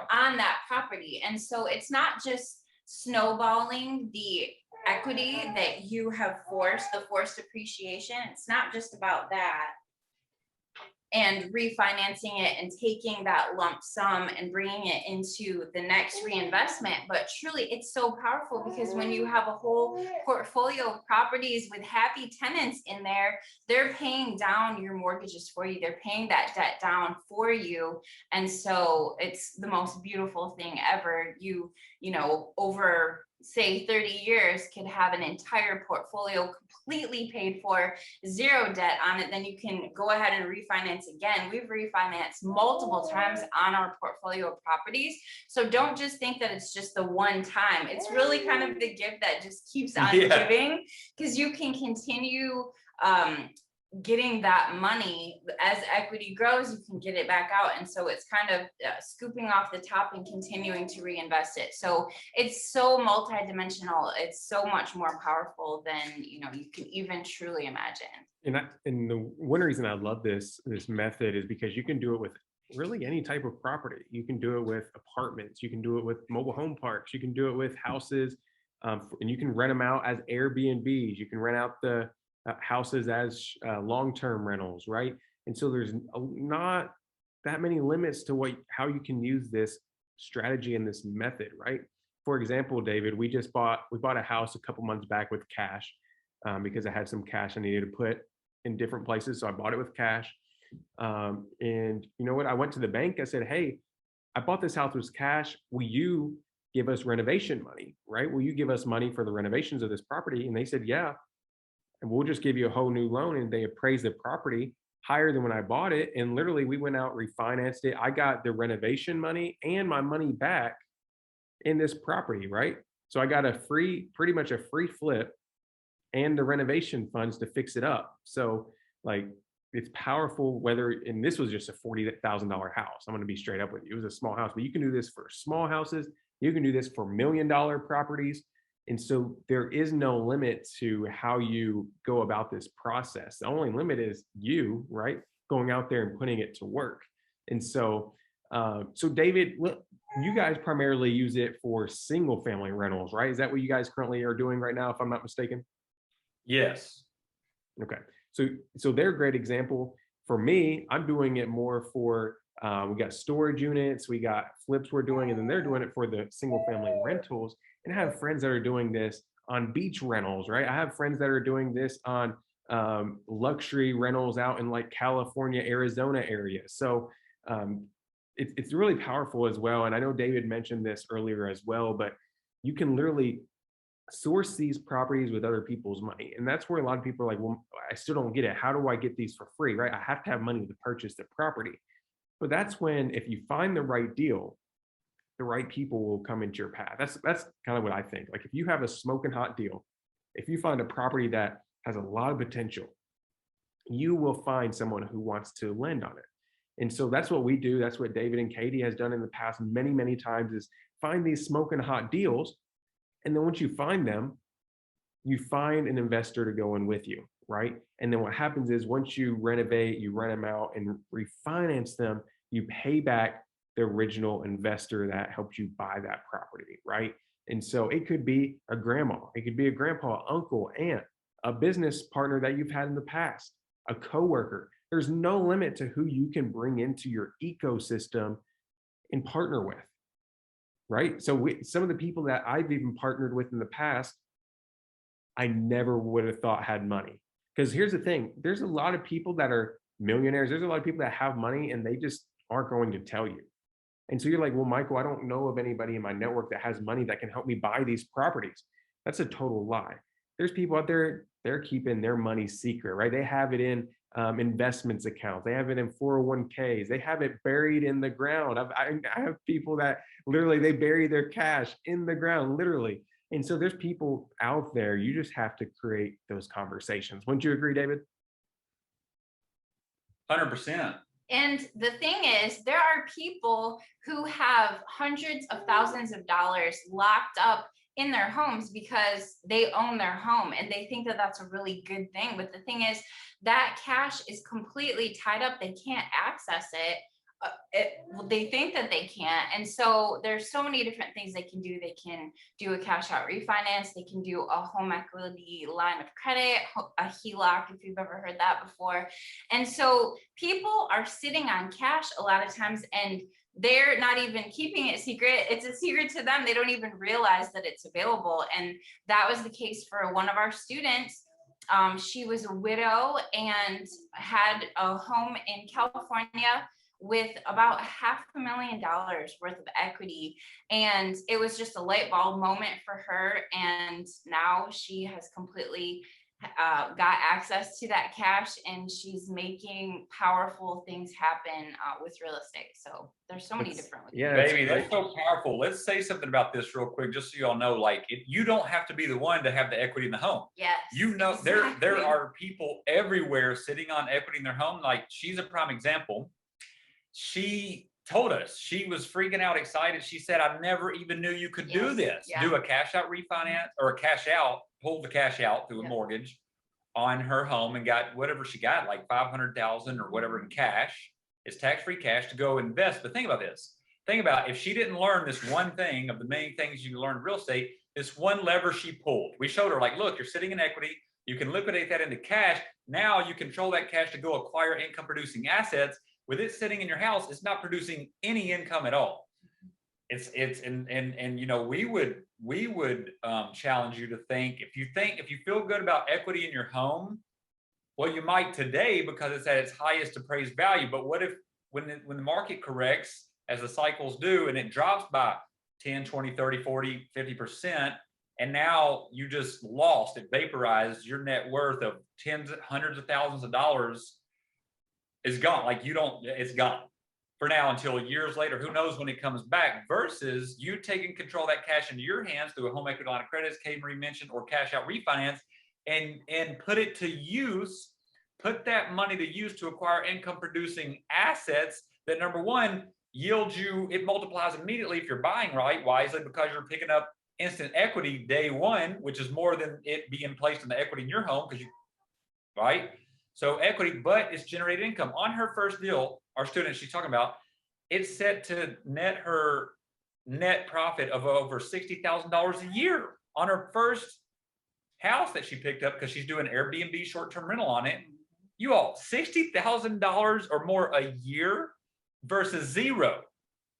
on that property. And so it's not just snowballing the equity that you have the forced appreciation. It's not just about that and refinancing it and taking that lump sum and bringing it into the next reinvestment. But truly, it's so powerful because when you have a whole portfolio of properties with happy tenants in there, they're paying down your mortgages for you. They're paying that debt down for you. And so it's the most beautiful thing ever. Over say 30 years could have an entire portfolio completely paid for, zero debt on it, then you can go ahead and refinance again. We've refinanced multiple times on our portfolio of properties. So don't just think that it's just the one time. It's really kind of the gift that just keeps on giving, because you can continue getting that money as equity grows. You can get it back out, and so it's kind of scooping off the top and continuing to reinvest it. So it's so multidimensional. It's so much more powerful than you can even truly imagine. And the one reason I love this method is because you can do it with really any type of property. You can do it with apartments. You can do it with mobile home parks. You can do it with houses, and you can rent them out as Airbnbs. You can rent out the houses as long-term rentals, right? And so there's not that many limits to how you can use this strategy and this method, right? For example, David, we bought a house a couple months back with cash because I had some cash I needed to put in different places, so I bought it with cash. And you know what? I went to the bank. I said, "Hey, I bought this house with cash. Will you give us renovation money, right? Will you give us money for the renovations of this property?" And they said, "Yeah. And we'll just give you a whole new loan." And they appraised the property higher than when I bought it. And literally we went out, refinanced it. I got the renovation money and my money back in this property, right? So I got pretty much a free flip and the renovation funds to fix it up. So it's powerful and this was just a $40,000 house. I'm going to be straight up with you. It was a small house, but you can do this for small houses. You can do this for $1 million properties. And so there is no limit to how you go about this process. The only limit is you, right? Going out there and putting it to work. And so, David, you guys primarily use it for single family rentals, right? Is that what you guys currently are doing right now, if I'm not mistaken? Yes. Okay. So they're a great example. For me, I'm doing it more for, we got storage units, we got flips we're doing, and then they're doing it for the single family rentals. And I have friends that are doing this on beach rentals, right? I have friends that are doing this on luxury rentals out in like California, Arizona area. So um, it's really powerful as well. And I know David mentioned this earlier as well, but you can literally source these properties with other people's money. And that's where a lot of people are like, well, I still don't get it. How do I get these for free, right? I have to have money to purchase the property. But that's when, if you find the right deal, the right people will come into your path. That's kind of what I think. Like if you have a smoking hot deal, if you find a property that has a lot of potential, you will find someone who wants to lend on it. And so that's what we do. That's what David and Katie has done in the past many, many times, is find these smoking hot deals. And then once you find them, you find an investor to go in with you, right? And then what happens is once you renovate, you rent them out and refinance them, you pay back the original investor that helped you buy that property, right? And so it could be a grandma, it could be a grandpa, uncle, aunt, a business partner that you've had in the past, a coworker. There's no limit to who you can bring into your ecosystem and partner with, right? So some of the people that I've even partnered with in the past, I never would have thought had money. Because here's the thing, there's a lot of people that are millionaires. There's a lot of people that have money and they just aren't going to tell you. And so you're like, well, Michael, I don't know of anybody in my network that has money that can help me buy these properties. That's a total lie. There's people out there, they're keeping their money secret, right? They have it in investments accounts. They have it in 401ks. They have it buried in the ground. I have people that literally, they bury their cash in the ground, literally. And so there's people out there. You just have to create those conversations. Wouldn't you agree, David? 100%. And the thing is, there are people who have hundreds of thousands of dollars locked up in their homes because they own their home and they think that that's a really good thing. But the thing is, that cash is completely tied up. They can't access it. They think that they can't. And so there's so many different things they can do. They can do a cash out refinance. They can do a home equity line of credit, a HELOC, if you've ever heard that before. And so people are sitting on cash a lot of times, and they're not even keeping it secret. It's a secret to them. They don't even realize that it's available. And that was the case for one of our students. She was a widow and had a home in California with about $500,000 worth of equity. And it was just a light bulb moment for her. And now she has completely got access to that cash, and she's making powerful things happen with real estate. So there's so many different ways. Yeah, baby, that's so powerful. Let's say something about this real quick, just so y'all know, like you don't have to be the one to have the equity in the home. Yes. You know, exactly. There are people everywhere sitting on equity in their home. Like, she's a prime example. She told us she was freaking out excited. She said, I never even knew you could do this. Yeah. Do a cash out refinance or a cash out, pull the cash out through a mortgage on her home and got whatever she got, like 500,000 or whatever in cash. It's tax-free cash to go invest. But think about this. Think about if she didn't learn this one thing of the many things you learn in real estate, this one lever she pulled. We showed her, like, look, you're sitting in equity. You can liquidate that into cash. Now you control that cash to go acquire income producing assets. With it sitting in your house, it's not producing any income at all. And you know, we would challenge you to think if you feel good about equity in your home, well, you might today because it's at its highest appraised value. But what if when the market corrects, as the cycles do, and it drops by 10, 20, 30, 40, 50%, and now you just lost, it vaporized, your net worth of tens, hundreds of thousands of dollars is gone. Like, it's gone for now until years later. Who knows when it comes back, versus you taking control of that cash into your hands through a home equity line of credit, as Katie Marie mentioned, or cash out refinance, and put it to use, put that money to use to acquire income producing assets that, number one, yield you, it multiplies immediately if you're buying right, wisely, because you're picking up instant equity day one, which is more than it being placed in the equity in your home, because right? So equity, but it's generated income. On her first deal, our student she's talking about, it's set to net her net profit of over $60,000 a year on her first house that she picked up, because she's doing Airbnb short-term rental on it. You all, $60,000 or more a year versus zero,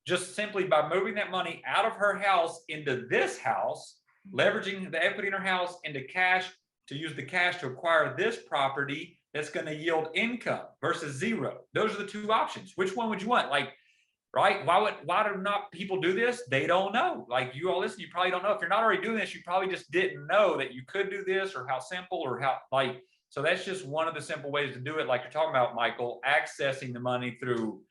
just simply by moving that money out of her house into this house leveraging the equity in her house into cash to use the cash to acquire this property that's going to yield income versus zero. Those are the two options. Which one would you want? Like, right? Why do not people do this? They don't know. Like, you all listen, you probably don't know. If you're not already doing this, you probably just didn't know that you could do this, or how simple, or how, like, so that's just one of the simple ways to do it. Like you're talking about, Michael, accessing the money through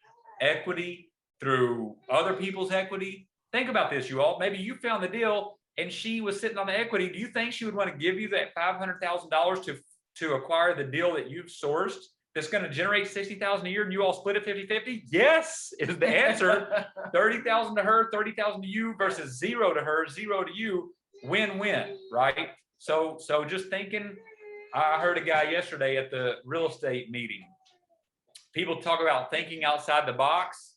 equity, through other people's equity. Think about this, you all. Maybe you found the deal and she was sitting on the equity. Do you think she would want to give you that $500,000 to acquire the deal that you've sourced that's going to generate $60,000 a year, and you all split it 50-50? Yes, is the answer. 30,000 to her, 30,000 to you, versus 0 to her, 0 to you. Win-win, right? So just thinking. I heard a guy yesterday at the real estate meeting. People talk about thinking outside the box,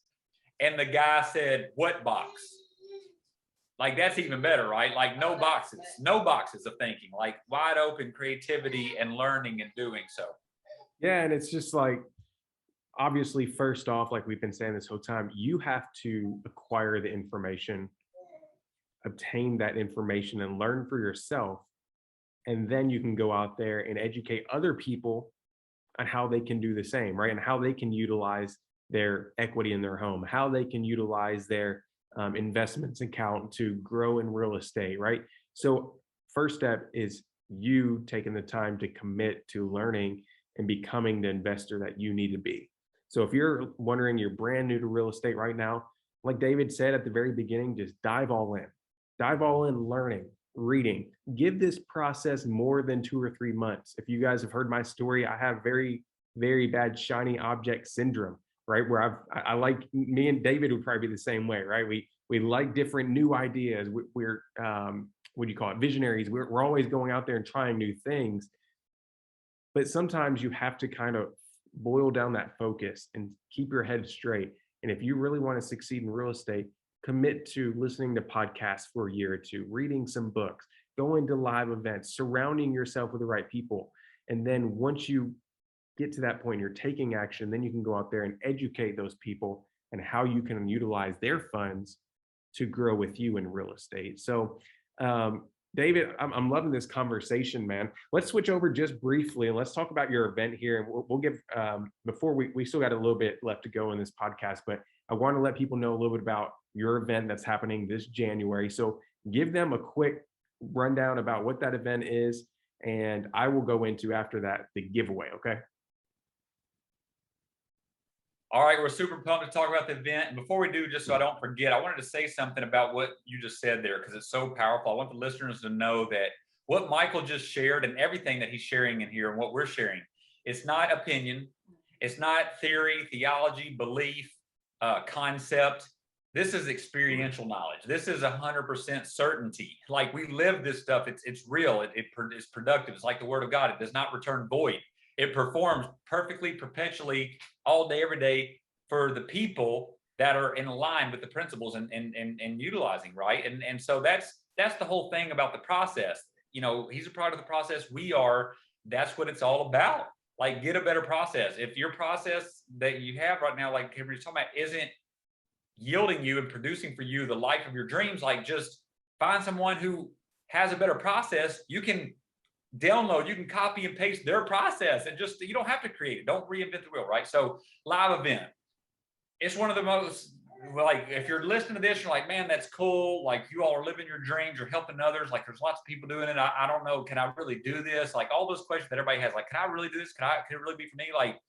and the guy said, "What box?" Like, that's even better, right? Like, no boxes of thinking, like wide open creativity and learning and doing so. Yeah, and it's just like, obviously, first off, like we've been saying this whole time, you have to acquire the information, obtain that information, and learn for yourself. And then you can go out there and educate other people on how they can do the same, right? And how they can utilize their equity in their home, how they can utilize their investments account to grow in real estate, right? So first step is you taking the time to commit to learning and becoming the investor that you need to be. So if you're wondering, you're brand new to real estate right now, like David said at the very beginning, just dive all in learning, reading. Give this process more than 2 or 3 months. If you guys have heard my story, I have very, very bad shiny object syndrome, right? Where I like, me and David would probably be the same way, right? We like different new ideas. We're what do you call it? Visionaries. We're always going out there and trying new things. But sometimes you have to kind of boil down that focus and keep your head straight. And if you really want to succeed in real estate, commit to listening to podcasts for a year or two, reading some books, going to live events, surrounding yourself with the right people. And then once you get to that point, you're taking action, then you can go out there and educate those people and how you can utilize their funds to grow with you in real estate. So, David, I'm loving this conversation, man. Let's switch over just briefly and let's talk about your event here. And we'll give, before we still got a little bit left to go in this podcast, but I want to let people know a little bit about your event that's happening this January. So give them a quick rundown about what that event is, and I will go into after that the giveaway. Okay. All right, we're super pumped to talk about the event. And before we do, just so I don't forget, I wanted to say something about what you just said there, because it's so powerful. I want the listeners to know that what Michael just shared and everything that he's sharing in here and what we're sharing, it's not opinion. It's not theory, theology, belief, concept. This is experiential knowledge. This is 100% certainty. Like, we live this stuff. It's real. It is productive. It's like the word of God. It does not return void. It performs perfectly, perpetually, all day, every day, for the people that are in line with the principles and utilizing, right? And so that's the whole thing about the process. You know, he's a part of the process. We are. That's what it's all about. Like, get a better process. If your process that you have right now, like Kimberly's talking about, isn't yielding you and producing for you the life of your dreams, like, just find someone who has a better process. You can download, you can copy and paste their process, and just, you don't have to create it. Don't reinvent the wheel, right? So, live event, it's one of the most, like, if you're listening to this, you're like, man, that's cool. Like, you all are living your dreams, you're helping others. Like, there's lots of people doing it. I don't know, can I really do this? Like, all those questions that everybody has, like, can I really do this? Can it really be for me? Like,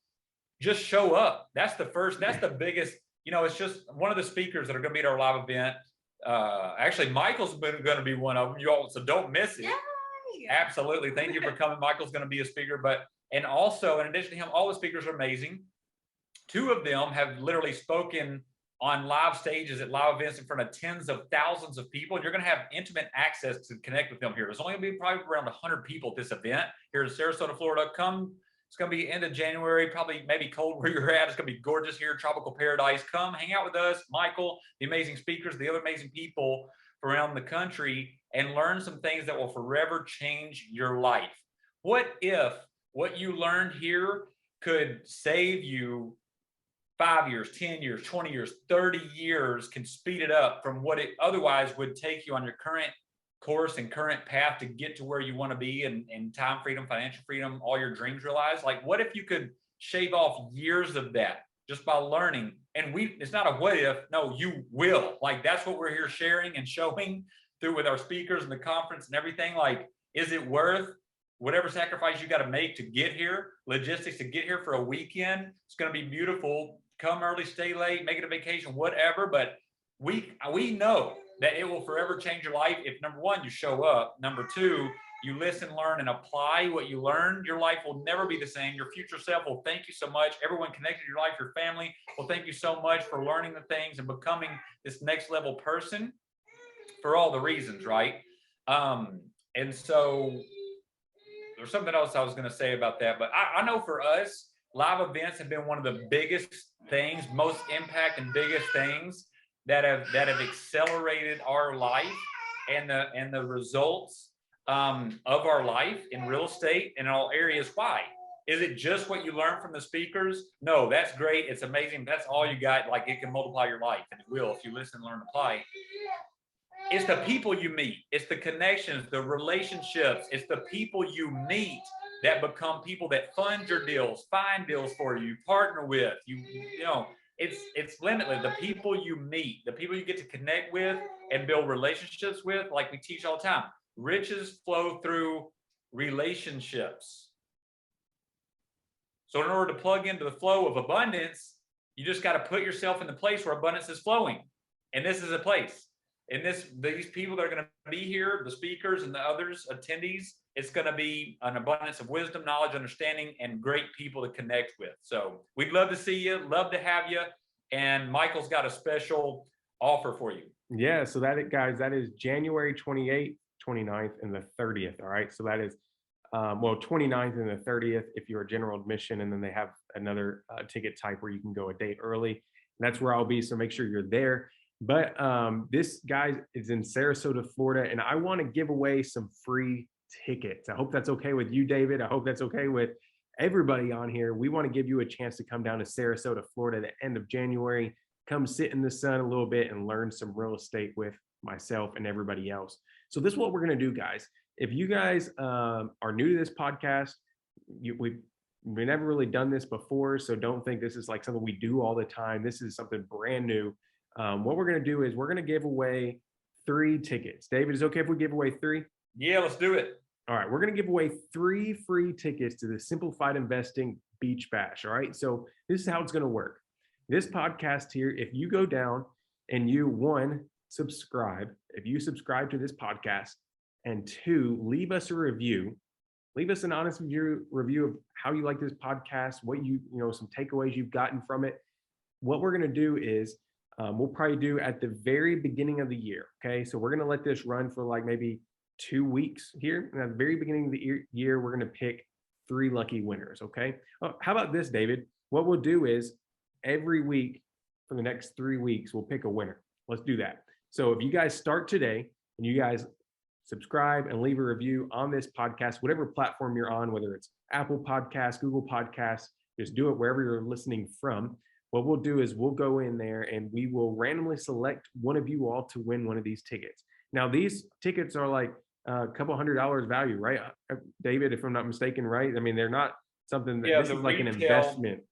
just show up. That's the biggest, it's just one of the speakers that are going to be at our live event. Actually, Michael's going to be one of them, you all, so don't miss it. Absolutely. Thank you for coming. Michael's going to be a speaker, and also, in addition to him, all the speakers are amazing. 2 of them have literally spoken on live stages at live events in front of tens of thousands of people. And you're going to have intimate access to connect with them here. There's only going to be probably around 100 people at this event here in Sarasota, Florida. Come. It's going to be end of January, probably maybe cold where you're at. It's going to be gorgeous here, tropical paradise. Come hang out with us, Michael, the amazing speakers, the other amazing people around the country, and learn some things that will forever change your life. What if what you learned here could save you 5 years, 10 years, 20 years, 30 years, can speed it up from what it otherwise would take you on your current course and current path to get to where you want to be and time freedom, financial freedom, all your dreams realized? Like, what if you could shave off years of that just by learning? And it's not a what if, no, you will. Like, that's what we're here sharing and showing through with our speakers and the conference and everything. Like, is it worth whatever sacrifice you got to make to get here? Logistics to get here for a weekend. It's going to be beautiful. Come early, stay late, make it a vacation, whatever. But we know that it will forever change your life if, number one, you show up. Number two, you listen, learn, and apply what you learned. Your life will never be the same. Your future self will thank you so much. Everyone connected to your life, your family will thank you so much for learning the things and becoming this next level person for all the reasons, right? And so there's something else I was going to say about that, but I know for us, live events have been one of the biggest things, most impact and biggest things that have accelerated our life and the results of our life in real estate and in all areas. Why? Is it just what you learn from the speakers? No, that's great. It's amazing. That's all you got. Like, it can multiply your life, and it will if you listen, learn, apply. It's the people you meet. It's the connections, the relationships. It's the people you meet that become people that fund your deals, find deals for you, partner with you. It's limitless. The people you meet, the people you get to connect with and build relationships with, like we teach all the time. Riches flow through relationships. So in order to plug into the flow of abundance, you just got to put yourself in the place where abundance is flowing. And this is a place. And these people that are going to be here, the speakers and the others, attendees, it's going to be an abundance of wisdom, knowledge, understanding, and great people to connect with. So we'd love to see you, love to have you. And Michael's got a special offer for you. Yeah, so that is January 28th, 29th, and the 30th. All right, so that is 29th and the 30th if you're a general admission, and then they have another ticket type where you can go a day early. And that's where I'll be, so make sure you're there. But this guy is in Sarasota, Florida, and I want to give away some free tickets. I hope that's okay with you, David. I hope that's okay with everybody on here. We want to give you a chance to come down to Sarasota, Florida at the end of January. Come sit in the sun a little bit and learn some real estate with myself and everybody else. So this is what we're going to do, guys. If you guys are new to this podcast, we've never really done this before, so don't think this is like something we do all the time. This is something brand new. What we're going to do is we're going to give away 3 tickets. David, is it okay if we give away 3? Yeah, let's do it. All right, we're going to give away 3 free tickets to the Simplified Investing Beach Bash. All right, so this is how it's going to work. This podcast here, if you go down and you, 1, subscribe, if you subscribe to this podcast, and 2, leave us a review, leave us an honest review of how you like this podcast, what some takeaways you've gotten from it. What we're going to do is we'll probably do at the very beginning of the year. Okay, so we're going to let this run for like maybe 2 weeks here. And at the very beginning of the year, we're going to pick 3 lucky winners. Okay, how about this, David? What we'll do is every week for the next 3 weeks, we'll pick a winner. Let's do that. So if you guys start today and you guys subscribe and leave a review on this podcast, whatever platform you're on, whether it's Apple Podcasts, Google Podcasts, just do it wherever you're listening from. What we'll do is we'll go in there and we will randomly select one of you all to win one of these tickets. Now, these tickets are like a couple $100 value, right? David, if I'm not mistaken, right? I mean, they're not something that this is like an investment.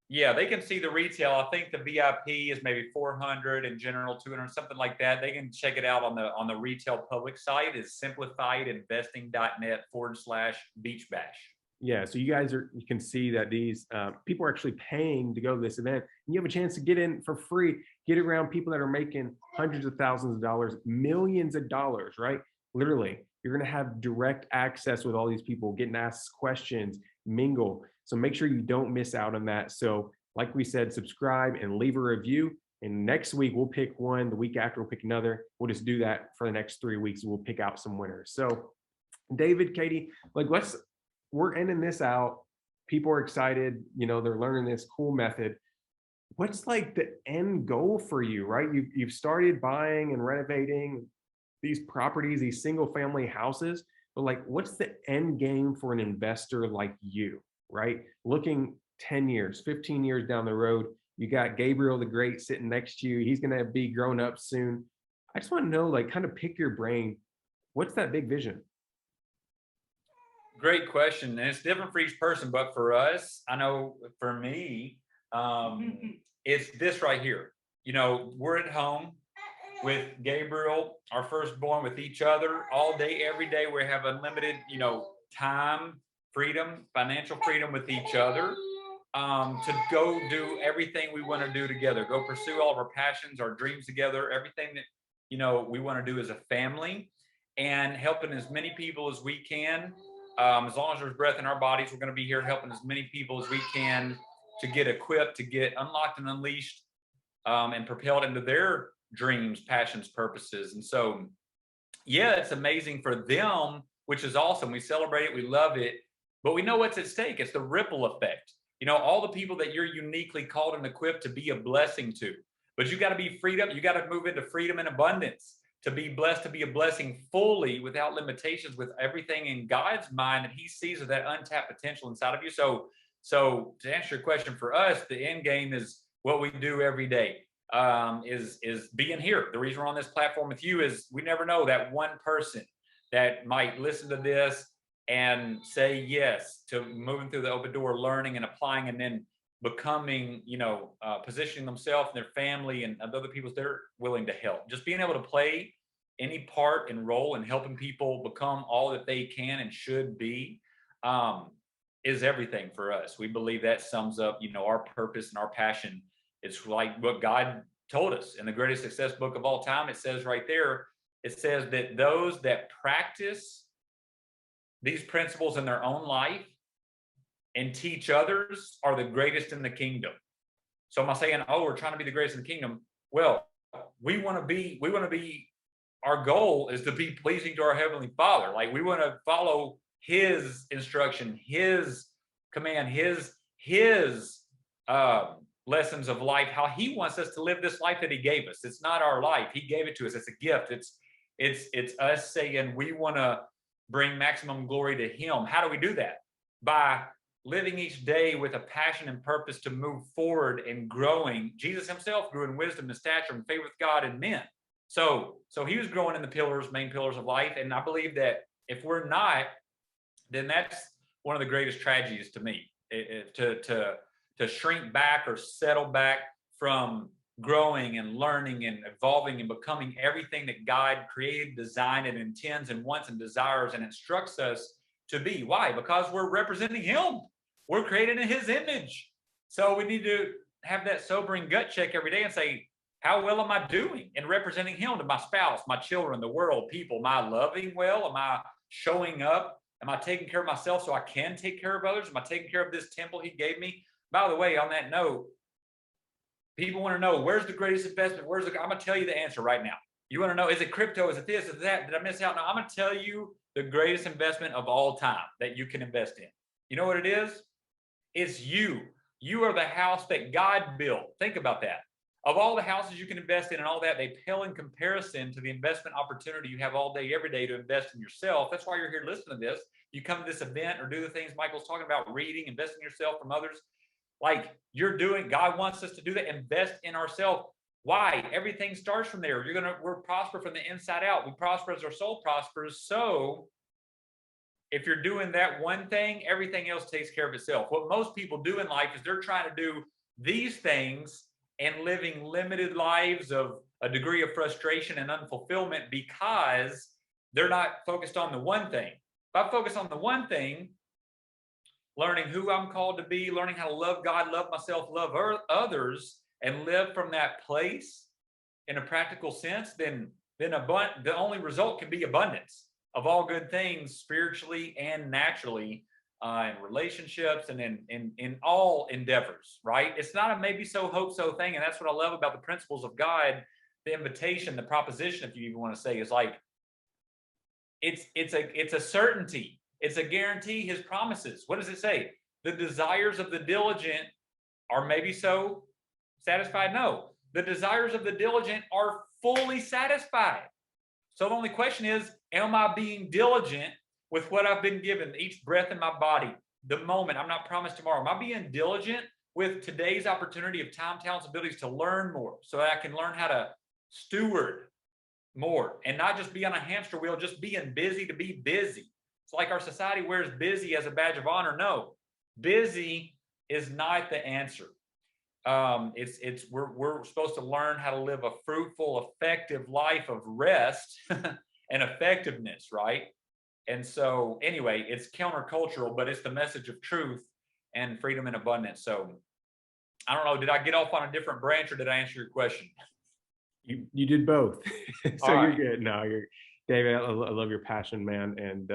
Yeah, they can see the retail. I think the VIP is maybe 400 and general 200, something like that. They can check it out on the retail public site. Is simplifiedinvesting.net/beach bash. Yeah, so you can see that these people are actually paying to go to this event. And you have a chance to get in for free, get around people that are making hundreds of thousands of dollars, millions of dollars, right? Literally, you're going to have direct access with all these people, getting asked questions, mingle. So make sure you don't miss out on that. So like we said, subscribe and leave a review. And next week, we'll pick one. The week after, we'll pick another. We'll just do that for the next 3 weeks. We'll pick out some winners. So David, Katie, we're ending this out. People are excited. They're learning this cool method. What's like the end goal for you, right? You've started buying and renovating these properties, these single family houses, but like, what's the end game for an investor like you, right? Looking 10 years, 15 years down the road, you got Gabriel the Great sitting next to you. He's going to be grown up soon. I just want to know, like, kind of pick your brain. What's that big vision? Great question. And it's different for each person, but for us, I know for me, it's this right here. You know, we're at home with Gabriel, our firstborn, with each other all day, every day. We have unlimited, you know, time, freedom, financial freedom with each other, to go do everything we want to do together, go pursue all of our passions, our dreams together, everything that, you know, we want to do as a family, and helping as many people as we can. As long as there's breath in our bodies, we're going to be here helping as many people as we can to get equipped, to get unlocked and unleashed, and propelled into their dreams, passions, purposes. And so, yeah, it's amazing for them, which is awesome. We celebrate it, we love it, but we know what's at stake. It's the ripple effect. You know, all the people that you're uniquely called and equipped to be a blessing to. But you got to be freed up. You got to move into freedom and abundance, to be blessed, to be a blessing fully, without limitations, with everything in God's mind that He sees of that untapped potential inside of you. So to answer your question, for us, the end game is what we do every day, is being here. The reason we're on this platform with you is we never know that one person that might listen to this and say yes to moving through the open door, learning and applying, and then becoming, you know, positioning themselves and their family and other people they're willing to help. Just being able to play any part and role in helping people become all that they can and should be, is everything for us. We believe that sums up, you know, our purpose and our passion. It's like what God told us in the greatest success book of all time. It says right there, it says that those that practice these principles in their own life and teach others are the greatest in the kingdom. So am I saying, oh, we're trying to be the greatest in the kingdom? Well, we want to be, our goal is to be pleasing to our Heavenly Father. Like, we want to follow His instruction, His command, His lessons of life, how He wants us to live this life that He gave us. It's not our life. He gave it to us. It's a gift. It's us saying we want to bring maximum glory to Him. How do we do that? By living each day with a passion and purpose to move forward and growing. Jesus Himself grew in wisdom and stature and favor with God and men. So He was growing in the main pillars of life. And I believe that if we're not, then that's one of the greatest tragedies to me, to shrink back or settle back from growing and learning and evolving and becoming everything that God created, designed, and intends and wants and desires and instructs us to be. Why? Because we're representing Him. We're created in His image. So we need to have that sobering gut check every day and say, how well am I doing in representing Him to my spouse, my children, the world, people? Am I loving well? Am I showing up? Am I taking care of myself so I can take care of others? Am I taking care of this temple He gave me? By the way, on that note, people want to know, where's the greatest investment? I'm going to tell you the answer right now. You want to know, is it crypto? Is it this? Is it that? Did I miss out? No, I'm going to tell you the greatest investment of all time that you can invest in. You know what it is? It's you. You are the house that God built. Think about that. Of all the houses you can invest in and all that, they pale in comparison to the investment opportunity you have all day, every day to invest in yourself. That's why you're here listening to this. You come to this event or do the things Michael's talking about, reading, investing in yourself from others. Like you're doing, God wants us to do that, invest in ourselves. Why? Everything starts from there. We're prosper from the inside out. We prosper as our soul prospers. So if you're doing that one thing, everything else takes care of itself. What most people do in life is they're trying to do these things and living limited lives of a degree of frustration and unfulfillment because they're not focused on the one thing. If I focus on the one thing, learning who I'm called to be, learning how to love God, love myself, love others, and live from that place in a practical sense, then the only result can be abundance of all good things, spiritually and naturally, in relationships and in all endeavors, right? It's not a maybe so, hope so thing. And that's what I love about the principles of God. The invitation, the proposition, if you even want to say, is like, it's a certainty. It's a guarantee. His promises. What does it say? The desires of the diligent are maybe so satisfied. No, the desires of the diligent are fully satisfied. So the only question is, am I being diligent with what I've been given, each breath in my body, the moment? I'm not promised tomorrow. Am I being diligent with today's opportunity of time, talents, abilities to learn more so that I can learn how to steward more, and not just be on a hamster wheel, just being busy to be busy. It's like our society wears busy as a badge of honor. No, busy is not the answer. We're supposed to learn how to live a fruitful, effective life of rest and effectiveness, right? And so anyway, it's countercultural, but it's the message of truth and freedom and abundance. So I don't know, did I get off on a different branch or did I answer your question? You did both. So All you're right. good. No, you're David. I love your passion, man. And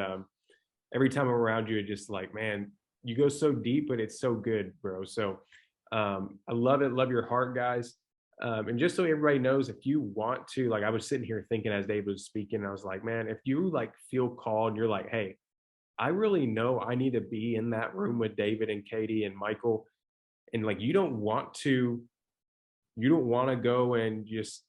every time I'm around you, it's just like, man, you go so deep, but it's so good, bro. So I love it. Love your heart, guys. And just so everybody knows, if you want to, like, I was sitting here thinking as David was speaking, and I was like, man, if you like feel called, you're like, hey, I really know I need to be in that room with David and Katie and Michael, and like, you don't want to go and just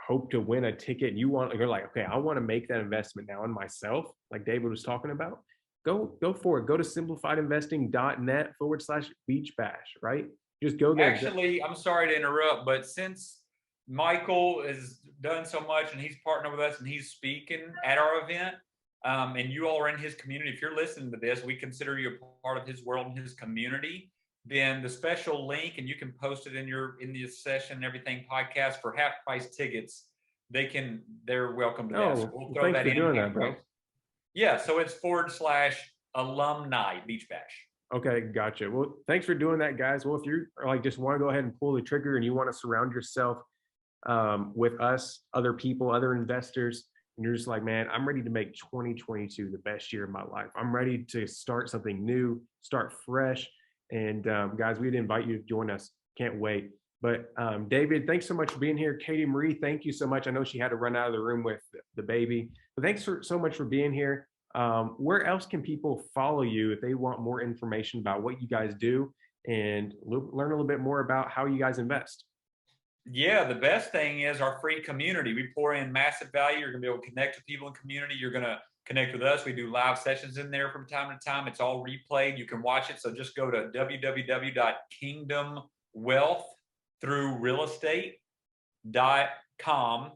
hope to win a ticket. You're like, okay, I want to make that investment now in myself, like David was talking about. Go for it. Go to simplifiedinvesting.net/beach bash, right? Just go there. Actually, I'm sorry to interrupt, but since Michael has done so much and he's partnered with us and he's speaking at our event, and you all are in his community, if you're listening to this, we consider you a part of his world and his community. Then the special link, and you can post it in the session and everything podcast for half price tickets. They're welcome to that. So we'll throw thanks that for in doing half that, bro. price. Yeah, so it's /alumni Beach Bash. Okay, gotcha. Well, thanks for doing that, guys. Well, if you like just want to go ahead and pull the trigger and you want to surround yourself with us, other people, other investors, and you're just like, man, I'm ready to make 2022 the best year of my life. I'm ready to start something new, start fresh. And guys, we'd invite you to join us. Can't wait. But David, thanks so much for being here. Katie Marie, thank you so much. I know she had to run out of the room with the baby, but thanks so much for being here. Where else can people follow you if they want more information about what you guys do and learn a little bit more about how you guys invest? Yeah, the best thing is our free community. We pour in massive value. You're going to be able to connect with people in community. You're going to connect with us. We do live sessions in there from time to time. It's all replayed. You can watch it. So just go to www.kingdomwealththroughrealestate.com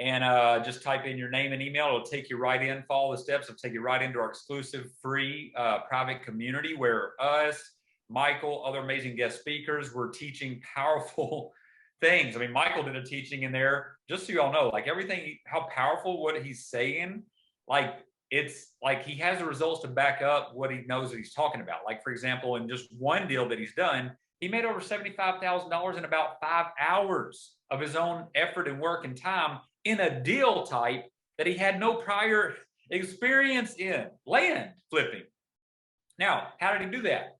and just type in your name and email. It'll take you right in. Follow the steps. It'll take you right into our exclusive free private community where us, Michael, other amazing guest speakers, we're teaching powerful things. I mean, Michael did a teaching in there, just so you all know, like everything, how powerful what he's saying, like it's like he has the results to back up what he knows that he's talking about. Like, for example, in just one deal that he's done, he made over $75,000 in about 5 hours of his own effort and work and time in a deal type that he had no prior experience in, land flipping. Now, how did he do that?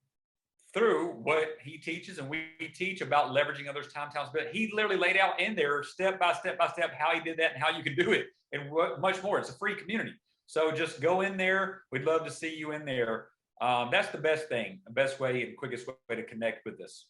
Through what he teaches and we teach about leveraging others' time, but he literally laid out in there step by step how he did that and how you can do it and what much more. It's a free community. So just go in there. We'd love to see you in there. That's the best thing, the best way and quickest way to connect with us.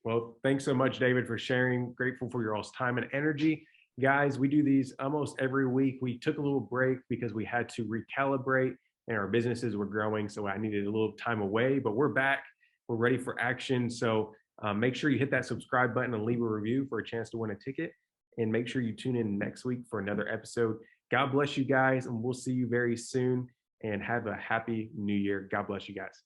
Well, thanks so much, David, for sharing. Grateful for your all's time and energy. Guys, we do these almost every week. We took a little break because we had to recalibrate and our businesses were growing. So I needed a little time away, but we're back. We're ready for action. So make sure you hit that subscribe button and leave a review for a chance to win a ticket. And make sure you tune in next week for another episode. God bless you guys, and we'll see you very soon. And have a happy new year. God bless you guys.